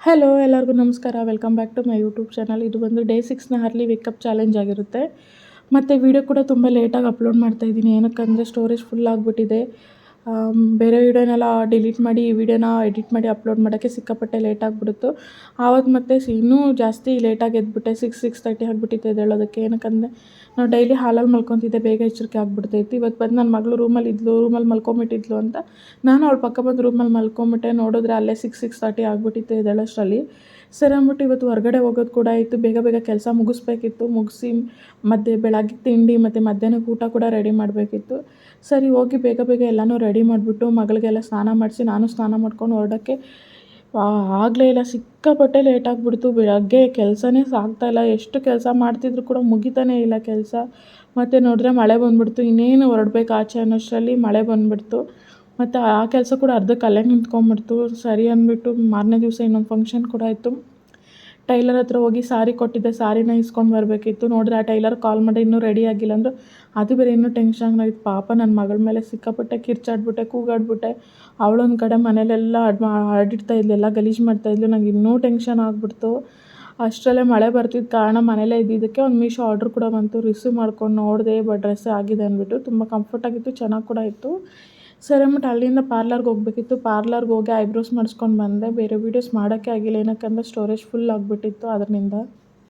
Hello ಎಲ್ಲರಿಗೂ ನಮಸ್ಕಾರ. Welcome back to my YouTube channel. ಇದು ಬಂದು ಡೇ 6ನ ಅರ್ಲಿ ವೇಕಪ್ ಚಾಲೆಂಜ್ ಆಗಿರುತ್ತೆ. ಮತ್ತು ವಿಡಿಯೋ ಕೂಡ ತುಂಬ ಲೇಟಾಗಿ ಅಪ್ಲೋಡ್ ಮಾಡ್ತಾಯಿದ್ದೀನಿ. ಏನಕ್ಕಂದರೆ ಸ್ಟೋರೇಜ್ ಫುಲ್ ಆಗಿಬಿಟ್ಟಿದೆ. ಬೇರೆ ವೀಡಿಯೋನೆಲ್ಲ ಡಿಲೀಟ್ ಮಾಡಿ ಈ ವಿಡಿಯೋನ ಎಡಿಟ್ ಮಾಡಿ ಅಪ್ಲೋಡ್ ಮಾಡೋಕ್ಕೆ ಸಿಕ್ಕಾಪಟ್ಟೆ ಲೇಟ್ ಆಗಿಬಿಡ್ತು. ಆವತ್ತು ಮತ್ತೆ ಇನ್ನೂ ಜಾಸ್ತಿ ಲೇಟಾಗಿ ಎದ್ಬಿಟ್ಟೆ. 6:30 ಆಗಿಬಿಟ್ಟಿತ್ತು ಎದ್ದೇಳೋದಕ್ಕೆ. ಏನಕ್ಕಂದರೆ ನಾವು ಡೈಲಿ ಹಾಲಲ್ಲಿ ಮಲ್ಕೊತಿದ್ದೆ, ಬೇಗ ಎಚ್ಚರಿಕೆ ಆಗಿಬಿಡ್ತಾಯಿತ್ತು. ಇವತ್ತು ಬಂದು ನನ್ನ ಮಗಳು ರೂಮಲ್ಲಿ ಮಲ್ಕೊಂಬಿಟ್ಟಿದ್ಲು ಅಂತ ನಾನು ಅವಳ ಪಕ್ಕ ಬಂದು ರೂಮಲ್ಲಿ ಮಲ್ಕೊಂಬಿಟ್ಟೆ. ನೋಡಿದ್ರೆ ಅಲ್ಲೇ 6:30 ಆಗಿಬಿಟ್ಟಿತ್ತು ಎದ್ದೇಳೋಷ್ಟರಲ್ಲಿ. ಸರಿ ಅಂದ್ಬಿಟ್ಟು ಇವತ್ತು ಹೊರಗಡೆ ಹೋಗೋದು ಕೂಡ ಇತ್ತು. ಬೇಗ ಬೇಗ ಕೆಲಸ ಮುಗಿಸಿ ಬೆಳಗ್ಗೆ ತಿಂಡಿ ಮತ್ತು ಮಧ್ಯಾಹ್ನಕ್ಕೆ ಊಟ ಕೂಡ ರೆಡಿ ಮಾಡಬೇಕಿತ್ತು. ಸರಿ ಹೋಗಿ ಬೇಗ ಬೇಗ ಎಲ್ಲನೂ ರೆಡಿ ಮಾಡಿಬಿಟ್ಟು ಮಗಳಿಗೆಲ್ಲ ಸ್ನಾನ ಮಾಡಿಸಿ ನಾನು ಸ್ನಾನ ಮಾಡ್ಕೊಂಡು ಹೊರಡೋಕ್ಕೆ ಆಗಲೇ ಇಲ್ಲ. ಸಿಕ್ಕಾಪಟ್ಟೆ ಲೇಟ್ ಆಗಿಬಿಡ್ತು. ಬೆಳಗ್ಗೆ ಕೆಲಸನೇ ಸಾಗ್ತಾಯಿಲ್ಲ. ಎಷ್ಟು ಕೆಲಸ ಮಾಡ್ತಿದ್ರು ಕೂಡ ಮುಗಿತಾನೇ ಇಲ್ಲ ಕೆಲಸ. ಮತ್ತು ನೋಡಿದ್ರೆ ಮಳೆ ಬಂದುಬಿಡ್ತು. ಇನ್ನೇನು ಹೊರಡ್ಬೇಕು ಆಚೆ ಅನ್ನೋಷ್ಟರಲ್ಲಿ ಮಳೆ ಬಂದುಬಿಡ್ತು. ಮತ್ತು ಆ ಕೆಲಸ ಕೂಡ ಅರ್ಧಕ್ಕೆ ಅಲ್ಲೇ ನಿಂತ್ಕೊಂಡ್ಬಿಡ್ತು. ಸರಿ ಅಂದ್ಬಿಟ್ಟು ಮಾರನೇ ದಿವಸ ಇನ್ನೊಂದು ಫಂಕ್ಷನ್ ಕೂಡ ಇತ್ತು. ಟೈಲರ್ ಹತ್ರ ಹೋಗಿ ಸಾರಿ ಕೊಟ್ಟಿದ್ದೆ, ಸಾರಿನ ಇಸ್ಕೊಂಡು ಬರಬೇಕಿತ್ತು. ನೋಡಿದ್ರೆ ಆ ಟೈಲರ್ ಕಾಲ್ ಮಾಡಿ ಇನ್ನೂ ರೆಡಿ ಆಗಿಲ್ಲ ಅಂದರು. ಅದು ಬೇರೆ ಇನ್ನೂ ಟೆನ್ಷನ್ ಆಯಿತು. ಪಾಪ ನನ್ನ ಮಗಳ ಮೇಲೆ ಸಿಕ್ಕಾಪಟ್ಟೆ ಕಿರ್ಚಾಡ್ಬಿಟ್ಟೆ, ಕೂಗಾಡ್ಬಿಟ್ಟೆ. ಅವಳೊಂದು ಕಡೆ ಮನೇಲೆಲ್ಲ ಹರಡಿಡ್ತಾಯಿದ್ಲು, ಎಲ್ಲ ಗಲೀಜು ಮಾಡ್ತಾಯಿದ್ಲು. ನಂಗೆ ಇನ್ನೂ ಟೆನ್ಷನ್ ಆಗಿಬಿಡ್ತು. ಅಷ್ಟರಲ್ಲೇ ಮಳೆ ಬರ್ತಿದ್ದ ಕಾರಣ ಮನೇಲೇ ಇದ್ದಿದ್ದಕ್ಕೆ ಒಂದು ಮೀಶೋ ಆರ್ಡ್ರ್ ಕೂಡ ಬಂತು. ರಿಸೀವ್ ಮಾಡ್ಕೊಂಡು ನೋಡಿದೆ, ಡ್ರೆಸ್ ಆಗಿದೆ ಅಂದ್ಬಿಟ್ಟು. ತುಂಬ ಕಂಫರ್ಟಾಗಿತ್ತು, ಚೆನ್ನಾಗಿ ಕೂಡ ಇತ್ತು. ಸರಿ ಅಂದ್ಬಿಟ್ಟು ಅಲ್ಲಿಂದ ಪಾರ್ಲರ್ಗೆ ಹೋಗಬೇಕಿತ್ತು. ಪಾರ್ಲರ್ಗೆ ಹೋಗಿ ಐಬ್ರೋಸ್ ಮಾಡಿಸ್ಕೊಂಡು ಬಂದೆ. ಬೇರೆ ವೀಡಿಯೋಸ್ ಮಾಡೋಕ್ಕೆ ಆಗಿಲ್ಲ, ಏನಕ್ಕಂದರೆ ಸ್ಟೋರೇಜ್ ಫುಲ್ ಆಗಿಬಿಟ್ಟಿತ್ತು ಅದರಿಂದ.